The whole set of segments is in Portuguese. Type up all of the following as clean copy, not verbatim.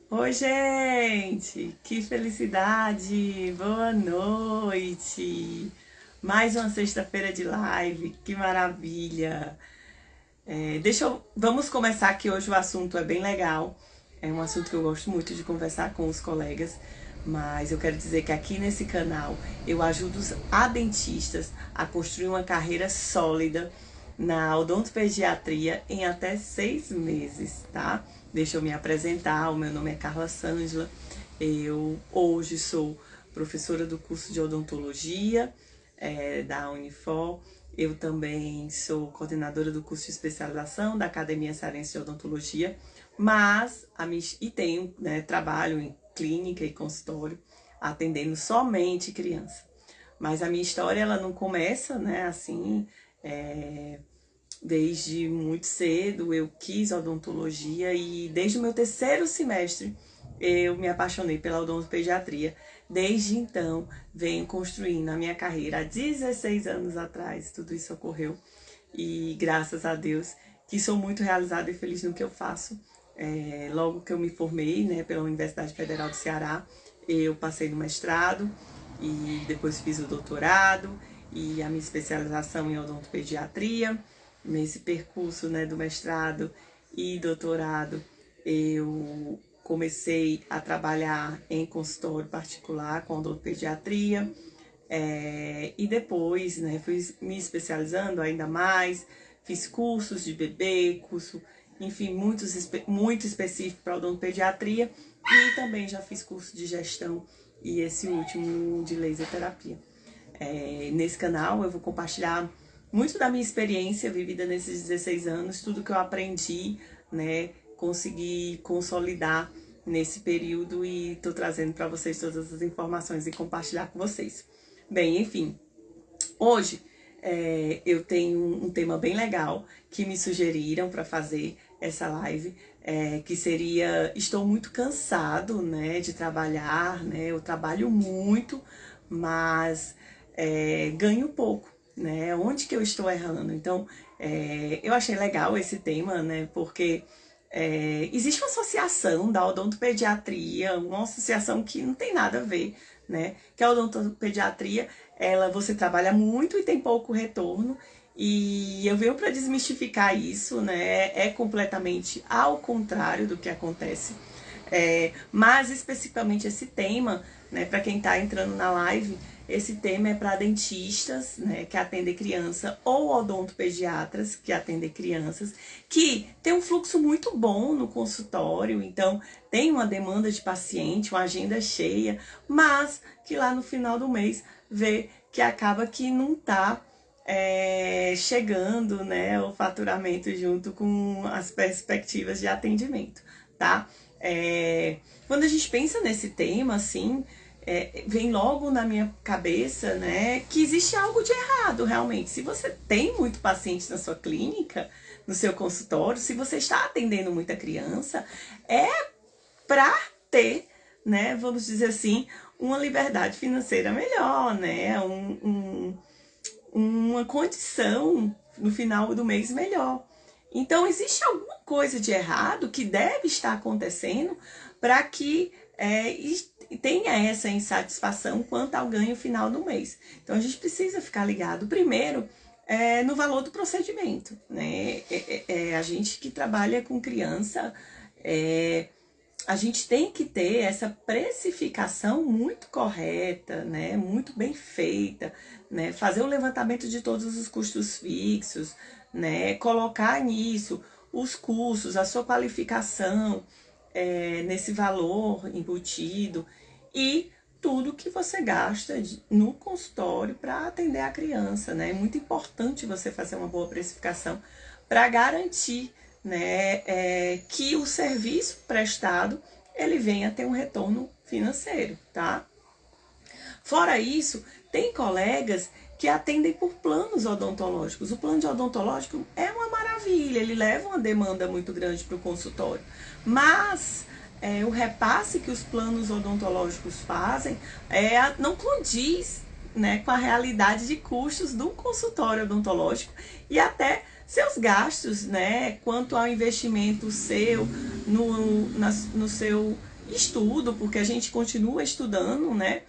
Oi, gente! Que felicidade! Boa noite! Mais uma sexta-feira de live, que maravilha! Vamos começar que hoje o assunto é bem legal. É um assunto que eu gosto muito de conversar com os colegas, mas eu quero dizer que aqui nesse canal eu ajudo os dentistas a construir uma carreira sólida na odontopediatria em até 6 meses, tá? Deixa eu me apresentar, o meu nome é Carla Sângela, eu hoje sou professora do curso de odontologia da Unifor. Eu também sou coordenadora do curso de especialização da Academia Cearense de Odontologia, e tenho, trabalho em clínica e consultório, atendendo somente criança. Mas a minha história ela não começa, assim, desde muito cedo eu quis odontologia e desde o meu terceiro semestre eu me apaixonei pela odontopediatria. Desde então, venho construindo a minha carreira há 16 anos atrás. Tudo isso ocorreu e graças a Deus que sou muito realizada e feliz no que eu faço. Logo que eu me formei, pela Universidade Federal do Ceará, eu passei no mestrado e depois fiz o doutorado e a minha especialização em odontopediatria. Nesse percurso, do mestrado e doutorado, eu comecei a trabalhar em consultório particular com odontopediatria, e depois, fui me especializando ainda mais, fiz cursos de bebê, enfim, muito específico para odontopediatria, e também já fiz curso de gestão e esse último de laser terapia. Nesse canal eu vou compartilhar muito da minha experiência vivida nesses 16 anos, tudo que eu aprendi, consegui consolidar nesse período e estou trazendo para vocês todas as informações e compartilhar com vocês. Bem, enfim, hoje eu tenho um tema bem legal que me sugeriram para fazer essa live, que seria: estou muito cansado, de trabalhar, eu trabalho muito, mas ganho pouco, onde que eu estou errando? Então, eu achei legal esse tema, porque existe uma associação da odontopediatria, uma associação que não tem nada a ver, que a odontopediatria, você trabalha muito e tem pouco retorno, e eu venho para desmistificar isso, é completamente ao contrário do que acontece. Mas especificamente esse tema, para quem está entrando na live, esse tema é para dentistas, que atendem criança, ou odontopediatras que atendem crianças, que tem um fluxo muito bom no consultório, então tem uma demanda de paciente, uma agenda cheia, mas que lá no final do mês vê que acaba que não está chegando, o faturamento junto com as perspectivas de atendimento, tá? Quando a gente pensa nesse tema, assim, vem logo na minha cabeça, que existe algo de errado, realmente. Se você tem muito paciente na sua clínica, no seu consultório, se você está atendendo muita criança, é para ter, vamos dizer assim, uma liberdade financeira melhor, uma condição no final do mês melhor. Então, existe alguma coisa de errado que deve estar acontecendo para que tenha essa insatisfação quanto ao ganho final do mês. Então, a gente precisa ficar ligado, primeiro, no valor do procedimento. A gente que trabalha com criança, a gente tem que ter essa precificação muito correta, muito bem feita, fazer o levantamento de todos os custos fixos, colocar nisso os custos, a sua qualificação nesse valor embutido e tudo que você gasta no consultório para atender a criança. É muito importante você fazer uma boa precificação para garantir que o serviço prestado ele venha a ter um retorno financeiro, tá? Fora isso, tem colegas que atendem por planos odontológicos. O plano de odontológico é uma maravilha, ele leva uma demanda muito grande para o consultório, mas o repasse que os planos odontológicos fazem não condiz com a realidade de custos do consultório odontológico e até seus gastos, quanto ao investimento seu no seu estudo, porque a gente continua estudando, né?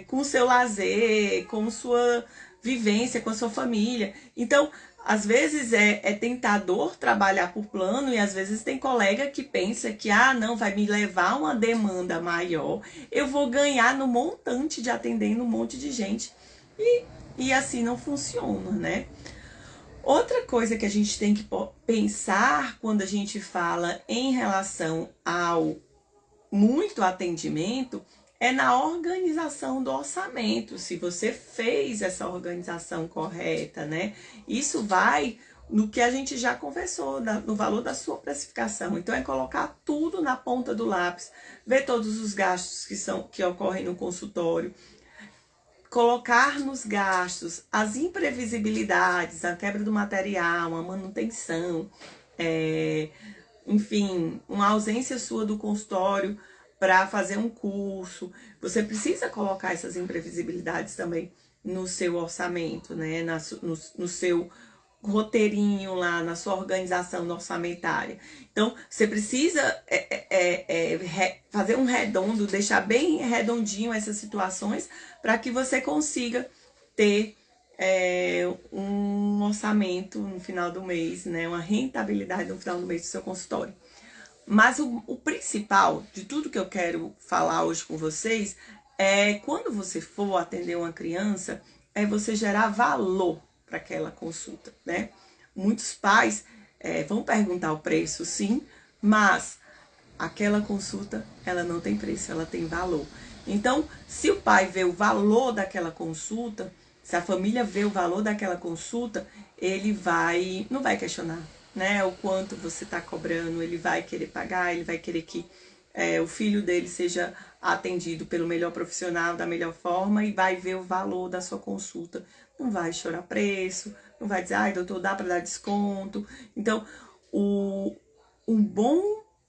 Com o seu lazer, com sua vivência, com a sua família. Então, às vezes é tentador trabalhar por plano e às vezes tem colega que pensa que, não, vai me levar uma demanda maior, eu vou ganhar no montante de atendendo um monte de gente. E assim não funciona, né? Outra coisa que a gente tem que pensar quando a gente fala em relação ao muito atendimento é na organização do orçamento, se você fez essa organização correta, né? Isso vai no que a gente já conversou, no valor da sua precificação. Então, é colocar tudo na ponta do lápis, ver todos os gastos que ocorrem no consultório, colocar nos gastos as imprevisibilidades, a quebra do material, a manutenção, enfim, uma ausência sua do consultório para fazer um curso. Você precisa colocar essas imprevisibilidades também no seu orçamento, né? No seu roteirinho lá, na sua organização orçamentária. Então, você precisa fazer um redondo, deixar bem redondinho essas situações para que você consiga ter um orçamento no final do mês, né? Uma rentabilidade no final do mês do seu consultório. Mas o principal de tudo que eu quero falar hoje com vocês é quando você for atender uma criança, é você gerar valor para aquela consulta, né? Muitos pais vão perguntar o preço, sim, mas aquela consulta, ela não tem preço, ela tem valor. Então, se o pai vê o valor daquela consulta, se a família vê o valor daquela consulta, ele não vai questionar, né? O quanto você está cobrando, ele vai querer pagar, ele vai querer que o filho dele seja atendido pelo melhor profissional, da melhor forma, e vai ver o valor da sua consulta. Não vai chorar preço, não vai dizer, ai, doutor, dá para dar desconto. Então,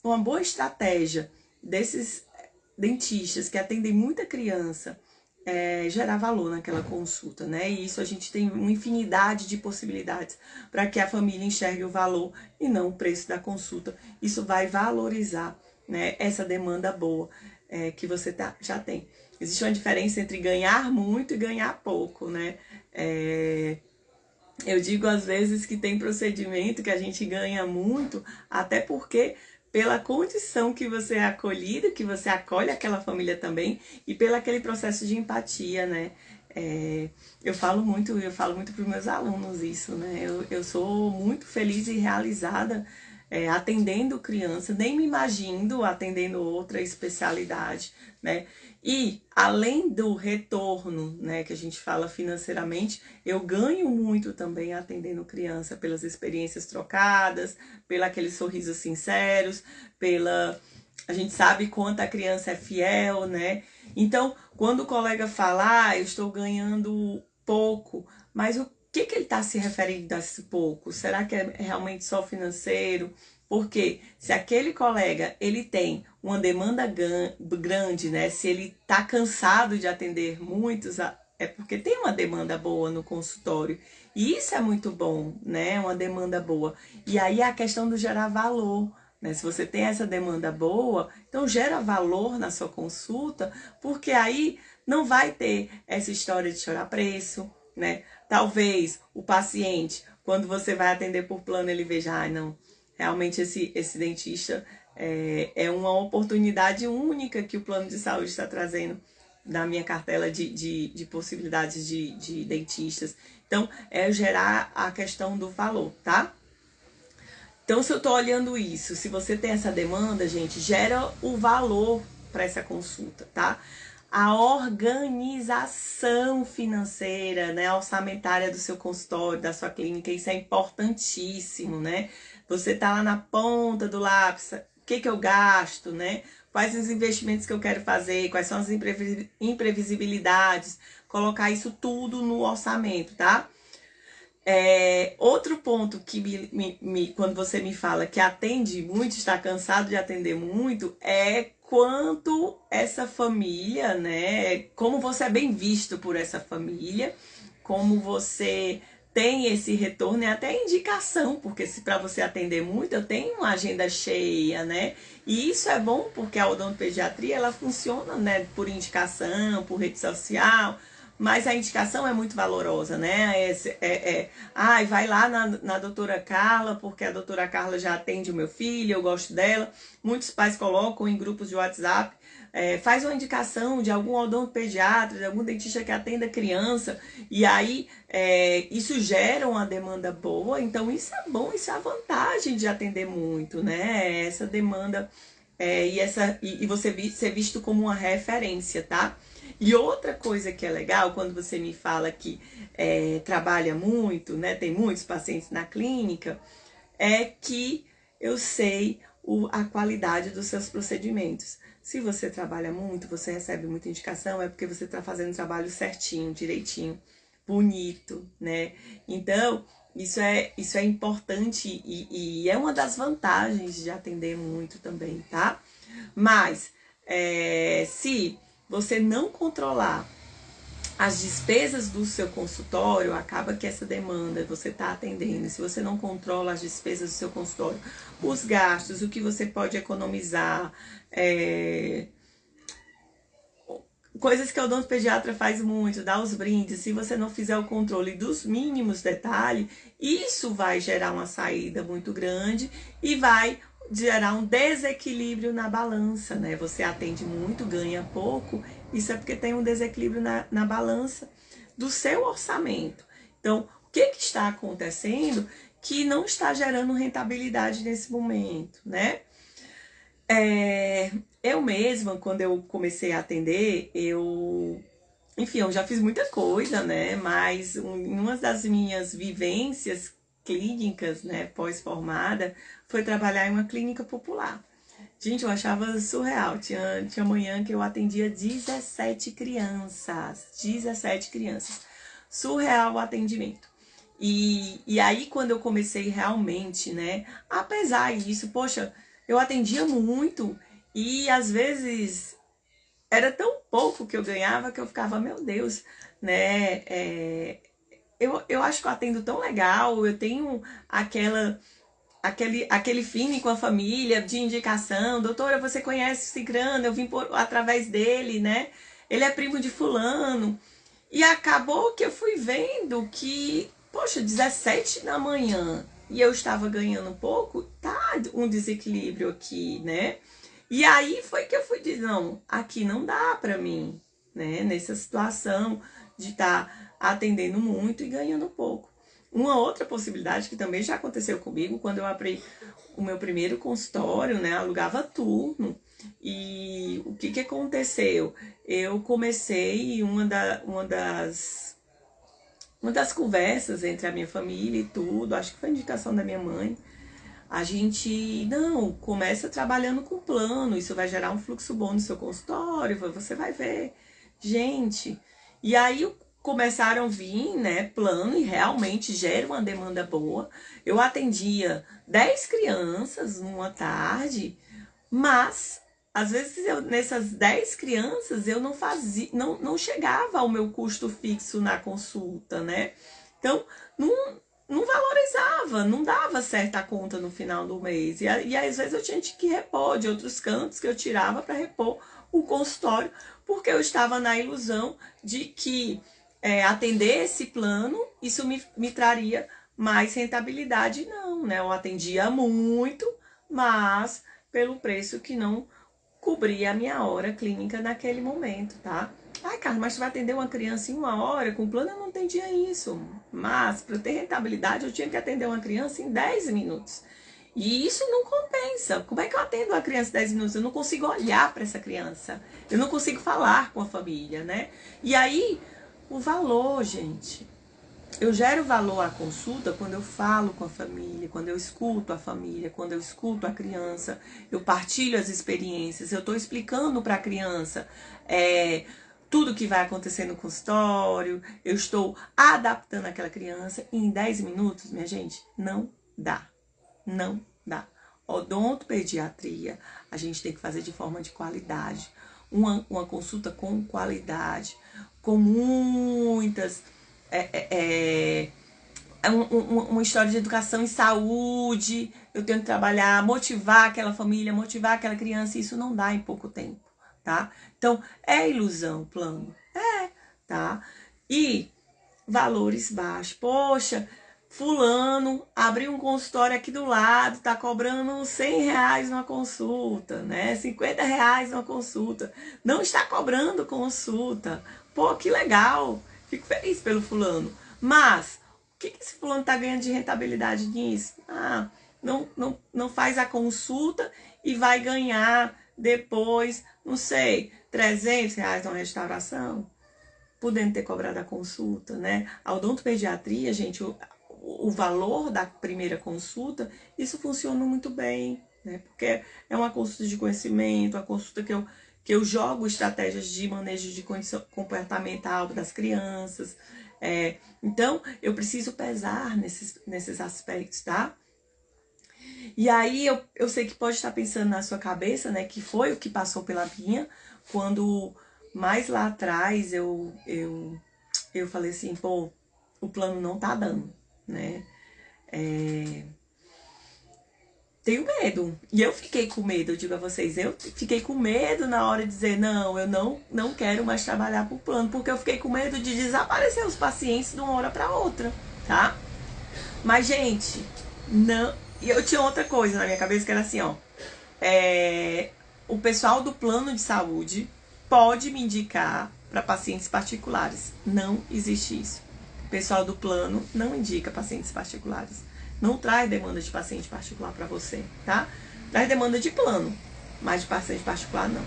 uma boa estratégia desses dentistas que atendem muita criança gerar valor naquela consulta, né? E isso a gente tem uma infinidade de possibilidades para que a família enxergue o valor e não o preço da consulta. Isso vai valorizar, né, essa demanda boa que você já tem. Existe uma diferença entre ganhar muito e ganhar pouco, né? Eu digo às vezes que tem procedimento que a gente ganha muito, até porque pela condição que você é acolhido, que você acolhe aquela família também, e pelo aquele processo de empatia, né? Eu falo muito para os meus alunos isso, né? Eu sou muito feliz e realizada atendendo criança, nem me imagino atendendo outra especialidade, né? E além do retorno, né, que a gente fala financeiramente, eu ganho muito também atendendo criança pelas experiências trocadas, pela aqueles sorrisos sinceros, a gente sabe quanto a criança é fiel, né? Então, quando o colega fala, eu estou ganhando pouco, mas o que ele está se referindo a esse pouco? Será que é realmente só financeiro? Porque se aquele colega ele tem uma demanda grande, né? Se ele está cansado de atender muitos, é porque tem uma demanda boa no consultório. E isso é muito bom, né? Uma demanda boa. E aí a questão do gerar valor, né? Se você tem essa demanda boa, então gera valor na sua consulta, porque aí não vai ter essa história de chorar preço, né? Talvez o paciente, quando você vai atender por plano, ele veja, não, realmente esse dentista é uma oportunidade única que o plano de saúde está trazendo na minha cartela de possibilidades de dentistas. Então, é gerar a questão do valor, tá? Então, se eu estou olhando isso, se você tem essa demanda, gente, gera o valor para essa consulta, tá? A organização financeira, né, orçamentária do seu consultório, da sua clínica, isso é importantíssimo, né? Você tá lá na ponta do lápis, o que eu gasto, né? Quais os investimentos que eu quero fazer, quais são as imprevisibilidades, colocar isso tudo no orçamento, tá? Outro ponto que quando você me fala que atende muito, está cansado de atender muito, é quanto essa família, né? Como você é bem visto por essa família, como você tem esse retorno e até indicação, porque se para você atender muito, eu tenho uma agenda cheia, né? E isso é bom porque a odontopediatria ela funciona, né, por indicação, por rede social, mas a indicação é muito valorosa, né? Ai, vai lá na doutora Carla, porque a doutora Carla já atende o meu filho, eu gosto dela. Muitos pais colocam em grupos de WhatsApp, faz uma indicação de algum odontopediatra, de algum dentista que atenda criança, e aí isso gera uma demanda boa, então isso é bom, isso é a vantagem de atender muito, né? Essa demanda e você ser visto como uma referência, tá? E outra coisa que é legal, quando você me fala que trabalha muito, né, tem muitos pacientes na clínica, é que eu sei a qualidade dos seus procedimentos. Se você trabalha muito, você recebe muita indicação, é porque você está fazendo o trabalho certinho, direitinho, bonito, né? Então, isso é importante e é uma das vantagens de atender muito também, tá? Mas, se você não controlar as despesas do seu consultório, acaba que essa demanda você está atendendo. Se você não controla as despesas do seu consultório, os gastos, o que você pode economizar, coisas que o odontopediatra faz muito, dá os brindes, se você não fizer o controle dos mínimos detalhes, isso vai gerar uma saída muito grande e vai gerar um desequilíbrio na balança, né? Você atende muito, ganha pouco, isso é porque tem um desequilíbrio na balança do seu orçamento. Então, o que está acontecendo que não está gerando rentabilidade nesse momento, né? Eu mesma, quando eu comecei a atender, enfim, eu já fiz muita coisa, né? Mas uma das minhas vivências clínicas, né, pós-formada, foi trabalhar em uma clínica popular. Gente, eu achava surreal. Tinha manhã que eu atendia 17 crianças. 17 crianças. Surreal o atendimento. E aí, quando eu comecei realmente, né? Apesar disso, poxa, eu atendia muito e às vezes era tão pouco que eu ganhava que eu ficava, meu Deus, né? Eu acho que eu atendo tão legal, eu tenho aquele feeling com a família de indicação. Doutora, você conhece o Cicrano, eu vim através dele, né? Ele é primo de fulano. E acabou que eu fui vendo que, poxa, 17 da manhã e eu estava ganhando pouco, tá um desequilíbrio aqui, né? E aí foi que eu fui dizer, não, aqui não dá pra mim, né? Nessa situação de estar atendendo muito e ganhando pouco. Uma outra possibilidade que também já aconteceu comigo, quando eu abri o meu primeiro consultório, né? Alugava turno. E o que aconteceu? Eu comecei uma das conversas entre a minha família e tudo, acho que foi indicação da minha mãe. A gente, não, começa trabalhando com plano, isso vai gerar um fluxo bom no seu consultório, você vai ver. Gente, e aí começaram a vir, né, plano e realmente gera uma demanda boa. Eu atendia 10 crianças numa tarde, mas às vezes nessas 10 crianças eu não fazia, não chegava ao meu custo fixo na consulta, né? Então, não valorizava, não dava certa conta no final do mês. E às vezes eu tinha que repor de outros cantos que eu tirava para repor o consultório, porque eu estava na ilusão de que atender esse plano, isso me traria mais rentabilidade. Não, né? Eu atendia muito, mas pelo preço que não cobria a minha hora clínica naquele momento, tá? Ai, Carlos, mas tu vai atender uma criança em 1 hora? Com plano eu não entendia isso. Mas, para ter rentabilidade, eu tinha que atender uma criança em 10 minutos. E isso não compensa. Como é que eu atendo uma criança em 10 minutos? Eu não consigo olhar para essa criança. Eu não consigo falar com a família, né? E aí, o valor, gente. Eu gero valor à consulta quando eu falo com a família, quando eu escuto a família, quando eu escuto a criança, eu partilho as experiências, eu estou explicando para a criança tudo que vai acontecer no consultório, eu estou adaptando aquela criança e em 10 minutos, minha gente, não dá. Não dá. Odontopediatria, a gente tem que fazer de forma de qualidade. Uma consulta com qualidade, com muitas uma história de educação em saúde, eu tenho que trabalhar, motivar aquela família, motivar aquela criança, e isso não dá em pouco tempo, tá? Então, é ilusão o plano, tá? E valores baixos. Poxa, fulano abriu um consultório aqui do lado, tá cobrando R$100 numa consulta, né? R$50 numa consulta. Não está cobrando consulta. Pô, que legal. Fico feliz pelo fulano. Mas, o que esse fulano tá ganhando de rentabilidade nisso? Não faz a consulta e vai ganhar depois, não sei, R$300 numa restauração, podendo ter cobrado a consulta, né? A odontopediatria, gente, o valor da primeira consulta, isso funciona muito bem, né? Porque é uma consulta de conhecimento, a consulta que eu jogo estratégias de manejo de condição comportamental das crianças. Então, eu preciso pesar nesses aspectos, tá? E aí, eu sei que pode estar pensando na sua cabeça, né? Que foi o que passou pela minha, quando mais lá atrás eu falei assim, pô, o plano não tá dando, né? Tenho medo. E eu fiquei com medo, eu digo a vocês, eu fiquei com medo na hora de dizer, não, eu não quero mais trabalhar por plano, porque eu fiquei com medo de desaparecer os pacientes de uma hora para outra, tá? Mas, gente, não. E eu tinha outra coisa na minha cabeça que era assim, ó. O pessoal do plano de saúde pode me indicar para pacientes particulares. Não existe isso. O pessoal do plano não indica pacientes particulares. Não traz demanda de paciente particular para você, tá? Traz demanda de plano, mas de paciente particular não.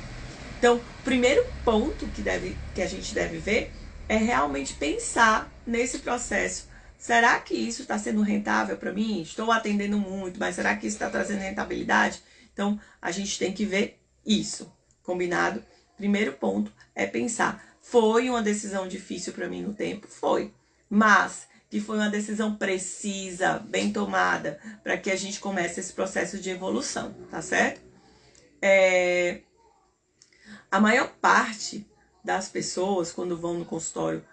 Então, o primeiro ponto que a gente deve ver é realmente pensar nesse processo. Será que isso está sendo rentável para mim? Estou atendendo muito, mas será que isso está trazendo rentabilidade? Então, a gente tem que ver isso, combinado? Primeiro ponto é pensar, foi uma decisão difícil para mim no tempo? Foi, mas que foi uma decisão precisa, bem tomada, para que a gente comece esse processo de evolução, tá certo? A maior parte das pessoas, quando vão no consultório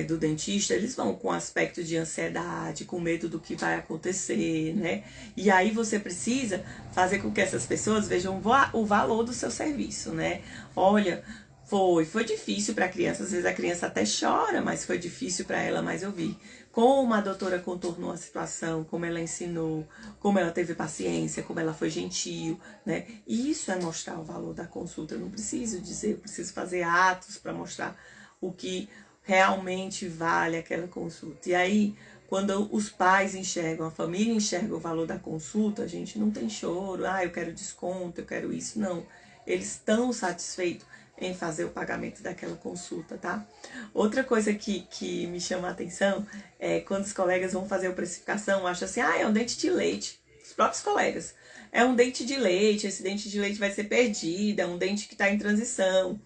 do dentista, eles vão com aspecto de ansiedade, com medo do que vai acontecer, né? E aí você precisa fazer com que essas pessoas vejam o valor do seu serviço, né? Olha, foi difícil para a criança, às vezes a criança até chora, mas foi difícil para ela, mas eu vi como a doutora contornou a situação, como ela ensinou, como ela teve paciência, como ela foi gentil, né? E isso é mostrar o valor da consulta. Eu não preciso dizer, eu preciso fazer atos para mostrar o que realmente vale aquela consulta. E aí, quando os pais enxergam, a família enxerga o valor da consulta, a gente não tem choro, eu quero desconto, eu quero isso, não. Eles estão satisfeitos em fazer o pagamento daquela consulta, tá? Outra coisa que me chama a atenção é quando os colegas vão fazer a precificação, acham assim, é um dente de leite. Os próprios colegas. É um dente de leite, esse dente de leite vai ser perdido, é um dente que está em transição.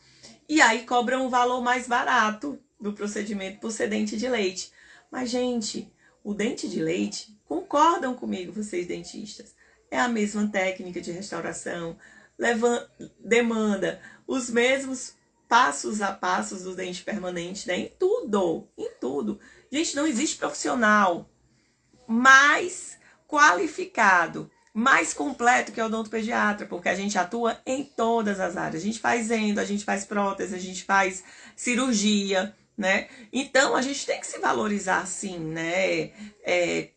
E aí cobram um valor mais barato do procedimento por ser dente de leite. Mas, gente, o dente de leite, concordam comigo vocês dentistas, é a mesma técnica de restauração, demanda os mesmos passos a passos do dente permanente, né? Em tudo, em tudo. Gente, não existe profissional mais qualificado, mais completo que é o odontopediatra, porque a gente atua em todas as áreas. A gente faz endo, a gente faz prótese, a gente faz cirurgia, né? Então, a gente tem que se valorizar, sim, né?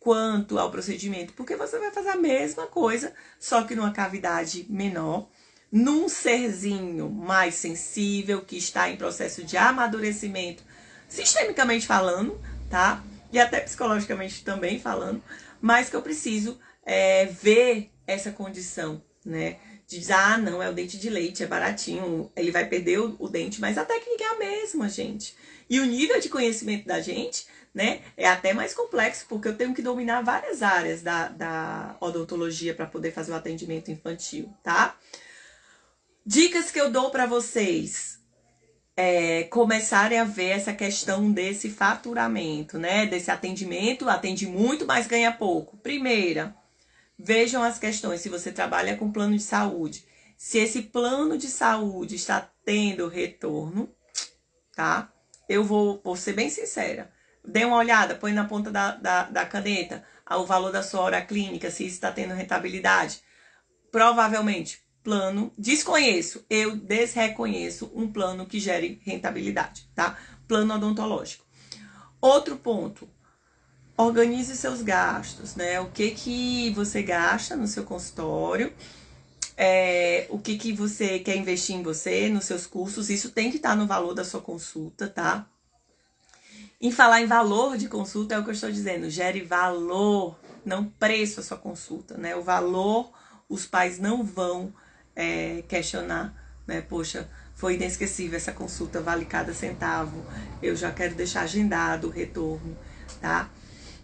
Quanto ao procedimento, porque você vai fazer a mesma coisa, só que numa cavidade menor, num serzinho mais sensível, que está em processo de amadurecimento, sistemicamente falando, tá? E até psicologicamente também falando, mas que eu preciso ver essa condição, né? De dizer, não, é o dente de leite, é baratinho, ele vai perder o dente, mas a técnica é a mesma, gente. E o nível de conhecimento da gente, né, é até mais complexo, porque eu tenho que dominar várias áreas da odontologia para poder fazer o atendimento infantil, tá? Dicas que eu dou para vocês começarem a ver essa questão desse faturamento, né? Desse atendimento, atende muito, mas ganha pouco. Primeira, vejam as questões, se você trabalha com plano de saúde, se esse plano de saúde está tendo retorno, tá? Eu vou ser bem sincera, Dê uma olhada, põe na ponta da caneta o valor da sua hora clínica, se isso está tendo rentabilidade. Provavelmente, plano, desconheço, eu desreconheço um plano que gere rentabilidade, tá? Plano odontológico. Outro ponto, organize seus gastos, né? O que você gasta no seu consultório, o que você quer investir em você, nos seus cursos, isso tem que estar no valor da sua consulta, tá? Em falar em valor de consulta, é o que eu estou dizendo, gere valor, não preço a sua consulta, né? O valor, os pais não vão questionar, né? Poxa, foi inesquecível essa consulta, vale cada centavo, eu já quero deixar agendado o retorno, tá?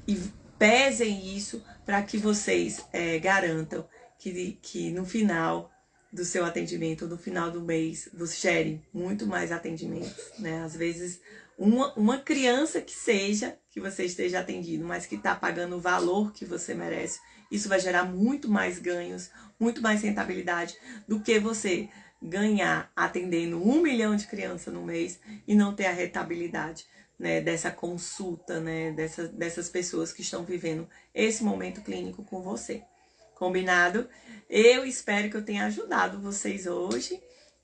E pesem isso para que vocês garantam que no final do seu atendimento, no final do mês, você gere muito mais atendimentos, né? Às vezes, uma criança que seja, que você esteja atendindo, mas que está pagando o valor que você merece, isso vai gerar muito mais ganhos, muito mais rentabilidade do que você ganhar atendendo 1 milhão de crianças no mês e não ter a rentabilidade, né, dessa consulta, né, dessas pessoas que estão vivendo esse momento clínico com você. Combinado? Eu espero que eu tenha ajudado vocês hoje.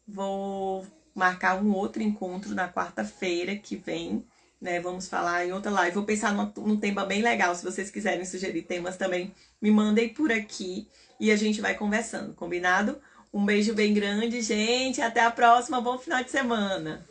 Vou marcar um outro encontro na quarta-feira que vem, né? Vamos falar em outra live. Vou pensar num tema bem legal. Se vocês quiserem sugerir temas também, me mandem por aqui e a gente vai conversando, combinado? Um beijo bem grande, gente. Até a próxima. Bom final de semana.